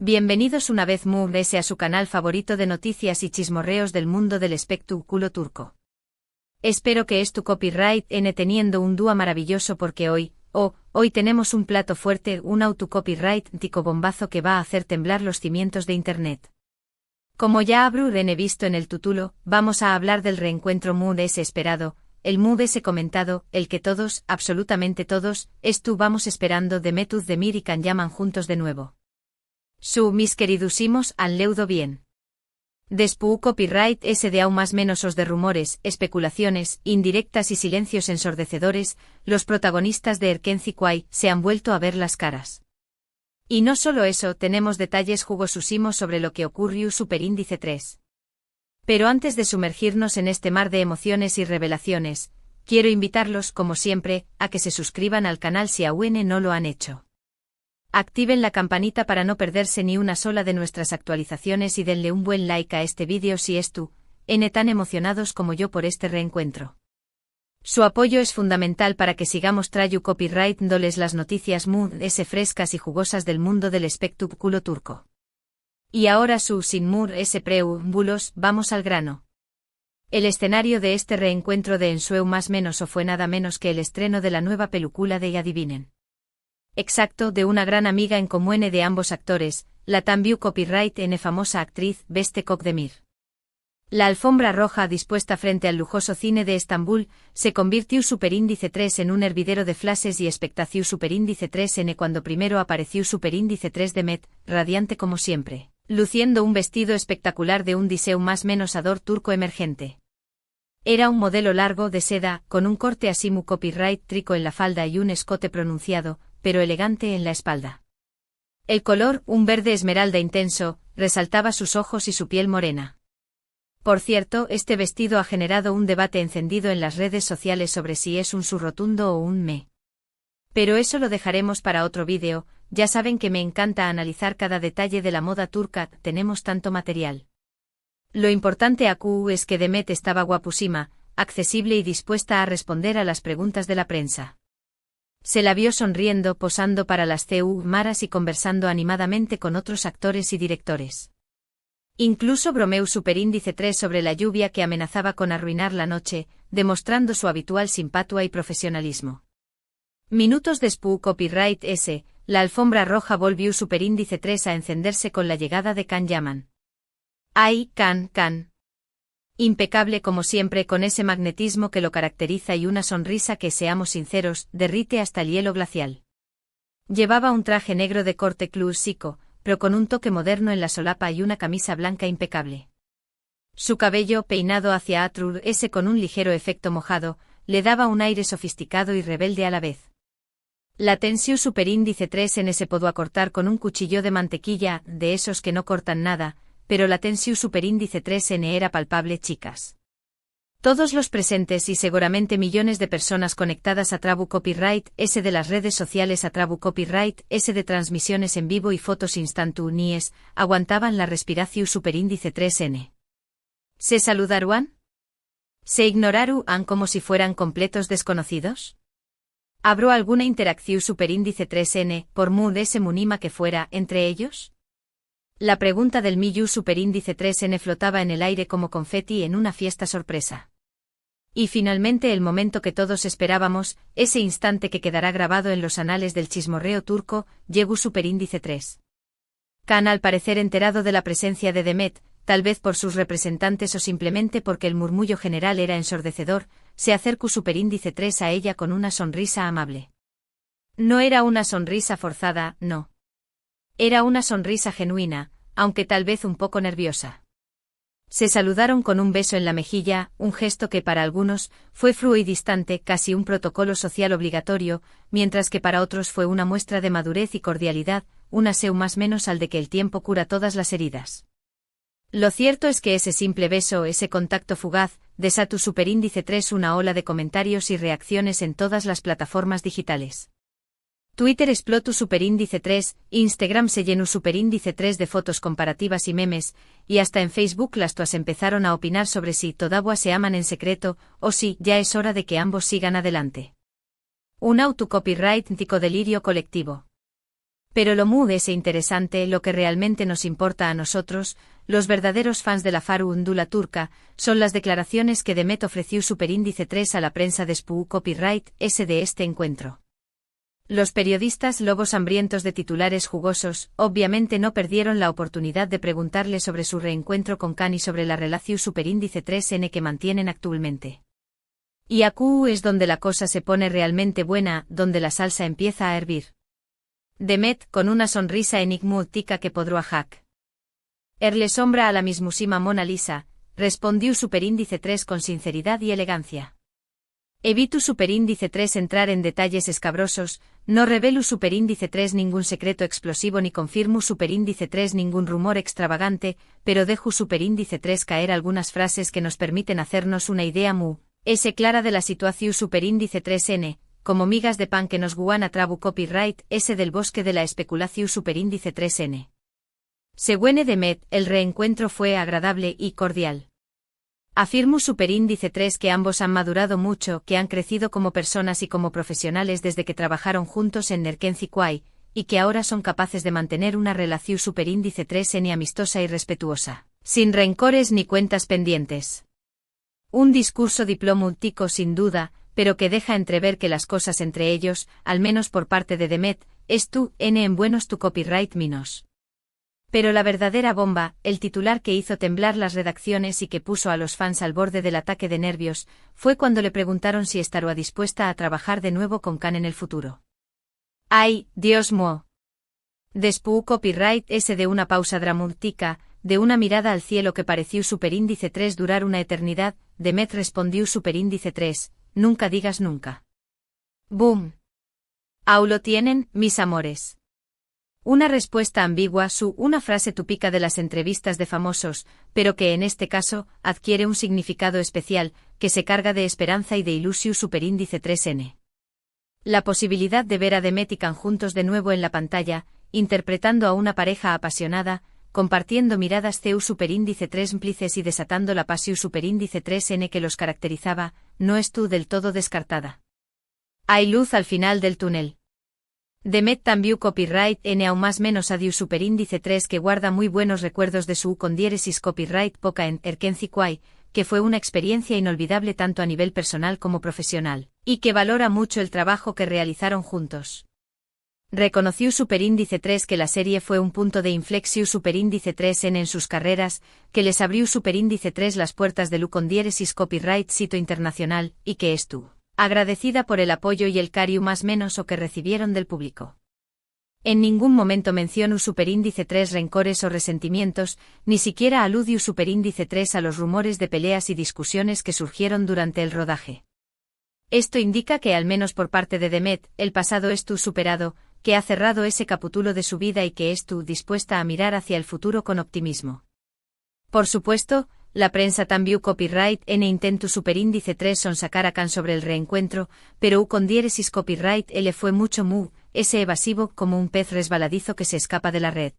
Bienvenidos una vez más a su canal favorito de noticias y chismorreos del mundo del espectáculo turco. Espero que tu copyright teniendo un día maravilloso porque hoy tenemos un plato fuerte, un autocopyright tico bombazo que va a hacer temblar los cimientos de internet. Como ya habrán visto en el título, vamos a hablar del reencuentro muy esperado, el muy comentado, el que todos, absolutamente todos, vamos esperando de Mesut Özdemir y Can Yaman juntos de nuevo. Mis queridísimos han leudo bien. Después copyright de aún más menos os de rumores, especulaciones, indirectas y silencios ensordecedores, los protagonistas de Erkenci Kuay se han vuelto a ver las caras. Y no solo eso, tenemos detalles jugosísimos sobre lo que ocurrió Superíndice 3. Pero antes de sumergirnos en este mar de emociones y revelaciones, quiero invitarlos, como siempre, a que se suscriban al canal si aún no lo han hecho. Activen la campanita para no perderse ni una sola de nuestras actualizaciones y denle un buen like a este vídeo si tan emocionados como yo por este reencuentro. Su apoyo es fundamental para que sigamos trayendo copyright dándoles las noticias muy frescas y jugosas del mundo del espectáculo turco. Y ahora sin preámbulos, vamos al grano. El escenario de este reencuentro de Ensueu más menos o fue nada menos que el estreno de la nueva película de Adivinen. Exacto, de una gran amiga en común de ambos actores, la también copyright famosa actriz Beste Özdemir. La alfombra roja dispuesta frente al lujoso cine de Estambul se convirtió Superíndice 3 en un hervidero de flashes y expectación Superíndice 3 cuando primero apareció Superíndice 3 de Met, radiante como siempre, luciendo un vestido espectacular de un diseño más menos ador turco emergente. Era un modelo largo de seda, con un corte así muy copyright trico en la falda y un escote pronunciado, pero elegante en la espalda. El color, un verde esmeralda intenso, resaltaba sus ojos y su piel morena. Por cierto, este vestido ha generado un debate encendido en las redes sociales sobre si es un su rotundo o un me. Pero eso lo dejaremos para otro vídeo, ya saben que me encanta analizar cada detalle de la moda turca, tenemos tanto material. Lo importante aquí es que Demet estaba guapúsima, accesible y dispuesta a responder a las preguntas de la prensa. Se la vio sonriendo, posando para las cámaras y conversando animadamente con otros actores y directores. Incluso bromeó Superíndice 3 sobre la lluvia que amenazaba con arruinar la noche, demostrando su habitual simpatia y profesionalismo. Minutos después copyright la alfombra roja volvió Superíndice 3 a encenderse con la llegada de Can Yaman. ¡Ay, Can! Impecable como siempre con ese magnetismo que lo caracteriza y una sonrisa que, seamos sinceros, derrite hasta el hielo glacial. Llevaba un traje negro de corte clásico, pero con un toque moderno en la solapa y una camisa blanca impecable. Su cabello, peinado hacia atrás con un ligero efecto mojado, le daba un aire sofisticado y rebelde a la vez. La tensión Superíndice 3 se pudo acortar con un cuchillo de mantequilla, de esos que no cortan nada, pero la tensión Superíndice 3 era palpable, chicas. Todos los presentes y seguramente millones de personas conectadas a Trabu Copyright de las redes sociales a Trabu Copyright de transmisiones en vivo y fotos instantáneas, aguantaban la respiración Superíndice 3. ¿Se saludaron? ¿Se ignoraron como si fueran completos desconocidos? ¿Habrá alguna interacción Superíndice 3 por muy munima que fuera, entre ellos? La pregunta del Miyu Superíndice 3 flotaba en el aire como confeti en una fiesta sorpresa. Y finalmente el momento que todos esperábamos, ese instante que quedará grabado en los anales del chismorreo turco, llegó Superíndice 3. Can, al parecer enterado de la presencia de Demet, tal vez por sus representantes o simplemente porque el murmullo general era ensordecedor, se acercó Superíndice 3 a ella con una sonrisa amable. No era una sonrisa forzada, no. Era una sonrisa genuina, aunque tal vez un poco nerviosa. Se saludaron con un beso en la mejilla, un gesto que para algunos fue frío y distante, casi un protocolo social obligatorio, mientras que para otros fue una muestra de madurez y cordialidad, un aseo más menos al de que el tiempo cura todas las heridas. Lo cierto es que ese simple beso, ese contacto fugaz, desató Superíndice 3 una ola de comentarios y reacciones en todas las plataformas digitales. Twitter explotó Superíndice 3, Instagram se llenó Superíndice 3 de fotos comparativas y memes, y hasta en Facebook las tuas empezaron a opinar sobre si todavía se aman en secreto, o si ya es hora de que ambos sigan adelante. Un autocopyright tico delirio colectivo. Pero lo mu es interesante, lo que realmente nos importa a nosotros, los verdaderos fans de la farándula turca, son las declaraciones que Demet ofreció Superíndice 3 a la prensa de SPU Copyright S de este encuentro. Los periodistas lobos hambrientos de titulares jugosos, obviamente no perdieron la oportunidad de preguntarle sobre su reencuentro con Khan y sobre la relación Superíndice 3N que mantienen actualmente. Y aquí es donde la cosa se pone realmente buena, donde la salsa empieza a hervir. Demet, con una sonrisa enigmática que podrá hack. Le sombra a la mismísima Mona Lisa, respondió Superíndice 3 con sinceridad y elegancia. Evito Superíndice 3 entrar en detalles escabrosos, no revelo Superíndice 3 ningún secreto explosivo ni confirmo Superíndice 3 ningún rumor extravagante, pero dejo Superíndice 3 caer algunas frases que nos permiten hacernos una idea clara de la situación Superíndice 3N, como migas de pan que nos guan a trabu copyright S del bosque de la especulación Superíndice 3N. Según Demet, el reencuentro fue agradable y cordial. Afirmo Superíndice 3 que ambos han madurado mucho, que han crecido como personas y como profesionales desde que trabajaron juntos en Erkenci Kwai, y que ahora son capaces de mantener una relación Superíndice 3N amistosa y respetuosa, sin rencores ni cuentas pendientes. Un discurso diplomático sin duda, pero que deja entrever que las cosas entre ellos, al menos por parte de Demet, es en buenos tu copyright minos. Pero la verdadera bomba, el titular que hizo temblar las redacciones y que puso a los fans al borde del ataque de nervios, fue cuando le preguntaron si estaría dispuesta a trabajar de nuevo con Khan en el futuro. ¡Ay, Dios mío! Después Copyright S de una pausa dramática, de una mirada al cielo que pareció Superíndice 3 durar una eternidad, Demet respondió Superíndice 3, nunca digas nunca. ¡Boom! Aún lo tienen, mis amores. Una respuesta ambigua, una frase típica de las entrevistas de famosos, pero que en este caso adquiere un significado especial, que se carga de esperanza y de ilusión Superíndice 3N. La posibilidad de ver a Demet y Khan juntos de nuevo en la pantalla, interpretando a una pareja apasionada, compartiendo miradas Superíndice 3 cómplices y desatando la pasión Superíndice 3N que los caracterizaba, no es del todo descartada. Hay luz al final del túnel. Demet también Copyright N aún más menos adiu Superíndice 3 que guarda muy buenos recuerdos de su con diéresis Copyright Poca en Erkenci Kwai, que fue una experiencia inolvidable tanto a nivel personal como profesional, y que valora mucho el trabajo que realizaron juntos. Reconoció Superíndice 3 que la serie fue un punto de inflexión Superíndice 3N en sus carreras, que les abrió Superíndice 3 las puertas de con diéresis Copyright Sito Internacional, y que estuvo agradecida por el apoyo y el cariño más menos o que recibieron del público. En ningún momento mencionó Superíndice 3 rencores o resentimientos, ni siquiera aludió Superíndice 3 a los rumores de peleas y discusiones que surgieron durante el rodaje. Esto indica que al menos por parte de Demet, el pasado es superado, que ha cerrado ese capítulo de su vida y que es dispuesta a mirar hacia el futuro con optimismo. Por supuesto, la prensa también Copyright N intentó Superíndice 3 son sacar a Khan sobre el reencuentro, pero con diéresis Copyright L fue mucho ese evasivo como un pez resbaladizo que se escapa de la red.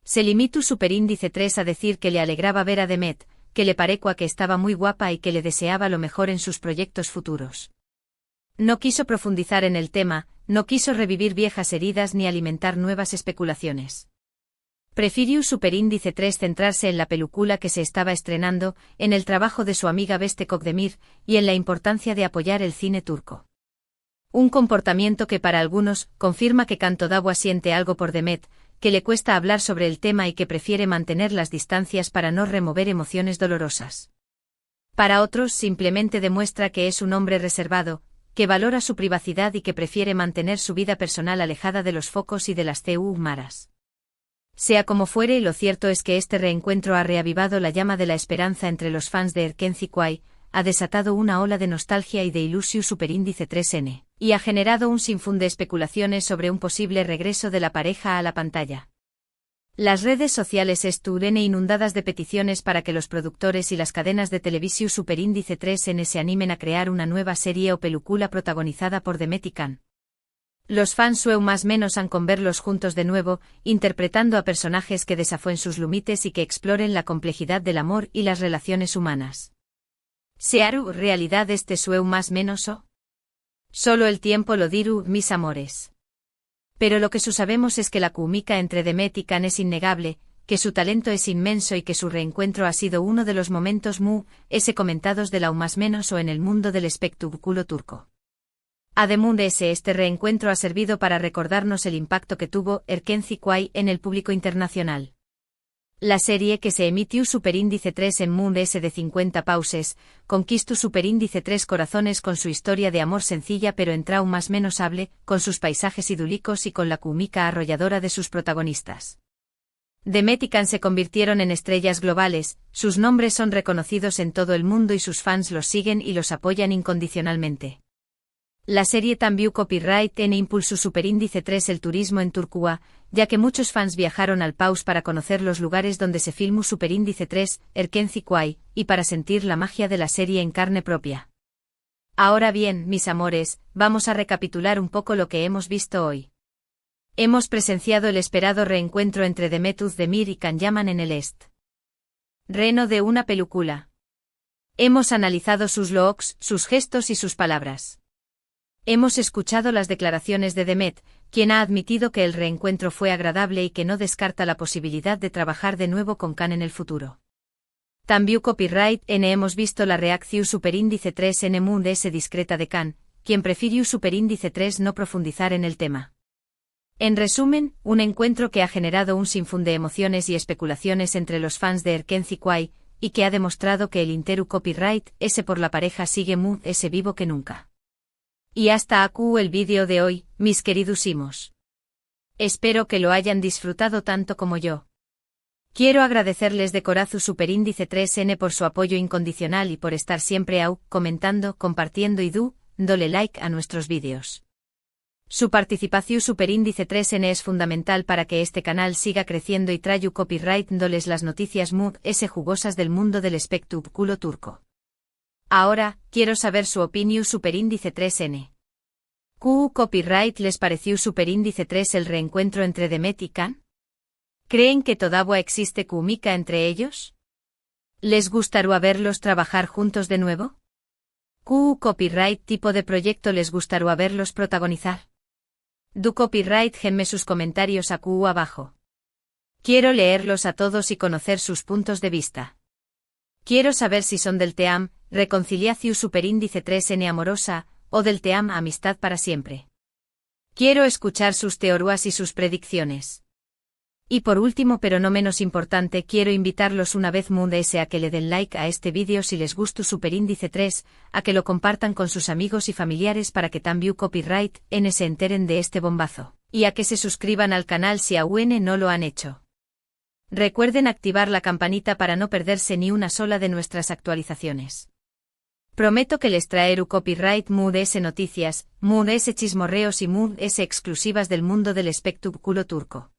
Se limitó Superíndice 3 a decir que le alegraba ver a Demet, que le parecía que estaba muy guapa y que le deseaba lo mejor en sus proyectos futuros. No quiso profundizar en el tema, no quiso revivir viejas heridas ni alimentar nuevas especulaciones. Prefirió Superíndice 3 centrarse en la película que se estaba estrenando, en el trabajo de su amiga Beste Kokdemir, y en la importancia de apoyar el cine turco. Un comportamiento que para algunos confirma que Khan todavía siente algo por Demet, que le cuesta hablar sobre el tema y que prefiere mantener las distancias para no remover emociones dolorosas. Para otros simplemente demuestra que es un hombre reservado, que valora su privacidad y que prefiere mantener su vida personal alejada de los focos y de las maras. Sea como fuere, lo cierto es que este reencuentro ha reavivado la llama de la esperanza entre los fans de Erkenci Kwai, ha desatado una ola de nostalgia y de ilusión Superíndice 3N, y ha generado un sinfín de especulaciones sobre un posible regreso de la pareja a la pantalla. Las redes sociales estuvieron inundadas de peticiones para que los productores y las cadenas de televisión Superíndice 3N se animen a crear una nueva serie o película protagonizada por Demet y Khan. Los fans más menos han con verlos juntos de nuevo, interpretando a personajes que desafíen sus límites y que exploren la complejidad del amor y las relaciones humanas. ¿Searu realidad este más menos o? Solo el tiempo lo dirá, mis amores. Pero lo que sabemos es que la química entre Demet y Can es innegable, que su talento es inmenso y que su reencuentro ha sido uno de los momentos comentados de la más menos o en el mundo del espectáculo turco. Además de este reencuentro ha servido para recordarnos el impacto que tuvo Erkenci Kuay en el público internacional. La serie que se emitió Superíndice 3 en Moon S de 50 pauses, conquistó Superíndice 3 corazones con su historia de amor sencilla pero en más menosable, con sus paisajes idílicos y con la química arrolladora de sus protagonistas. Demet y Can se convirtieron en estrellas globales, sus nombres son reconocidos en todo el mundo y sus fans los siguen y los apoyan incondicionalmente. La serie también copyright en impulso Superíndice 3 el turismo en Turquía, ya que muchos fans viajaron al país para conocer los lugares donde se filmó Superíndice 3, Erkenci Kuay, y para sentir la magia de la serie en carne propia. Ahora bien, mis amores, vamos a recapitular un poco lo que hemos visto hoy. Hemos presenciado el esperado reencuentro entre Demet Özdemir y Can Yaman en el Reno de una película. Hemos analizado sus looks, sus gestos y sus palabras. Hemos escuchado las declaraciones de Demet, quien ha admitido que el reencuentro fue agradable y que no descarta la posibilidad de trabajar de nuevo con Can en el futuro. También copyright hemos visto la reacción Superíndice 3 en Moon S discreta de Can, quien prefirió Superíndice 3 no profundizar en el tema. En resumen, un encuentro que ha generado un sinfín de emociones y especulaciones entre los fans de Erkenci Kuay, y que ha demostrado que el interu copyright por la pareja sigue Moon S vivo que nunca. Y hasta aquí el vídeo de hoy, mis queridísimos. Espero que lo hayan disfrutado tanto como yo. Quiero agradecerles de corazón Superíndice 3N por su apoyo incondicional y por estar siempre comentando, compartiendo y dándole like a nuestros vídeos. Su participación Superíndice 3N es fundamental para que este canal siga creciendo y traiga copyright dándoles las noticias jugosas del mundo del espectáculo turco. Ahora, quiero saber su opinión Superíndice 3N. ¿Qué copyright les pareció Superíndice 3 el reencuentro entre Demet y Can? ¿Creen que todavía existe química entre ellos? ¿Les gustaría verlos trabajar juntos de nuevo? ¿Qué copyright tipo de proyecto les gustaría verlos protagonizar? Du copyright genme sus comentarios aquí abajo. Quiero leerlos a todos y conocer sus puntos de vista. Quiero saber si son del team reconciliación Superíndice 3N amorosa, o del team amistad para siempre. Quiero escuchar sus teorías y sus predicciones. Y por último pero no menos importante quiero invitarlos una vez más a que le den like a este vídeo si les gustó Superíndice 3, a que lo compartan con sus amigos y familiares para que también copyright se enteren de este bombazo, y a que se suscriban al canal si aún no lo han hecho. Recuerden activar la campanita para no perderse ni una sola de nuestras actualizaciones. Prometo que les traeré copyright Mood S noticias, Mood S chismorreos y Mood S exclusivas del mundo del espectáculo turco.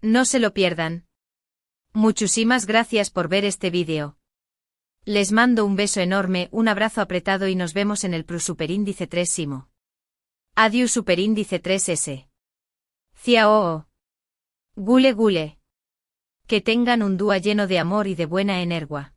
No se lo pierdan. Muchísimas gracias por ver este vídeo. Les mando un beso enorme, un abrazo apretado y nos vemos en el Superíndice 3 Simo. Adiós Superíndice 3S. Ciao. Gule gule. Que tengan un día lleno de amor y de buena energía.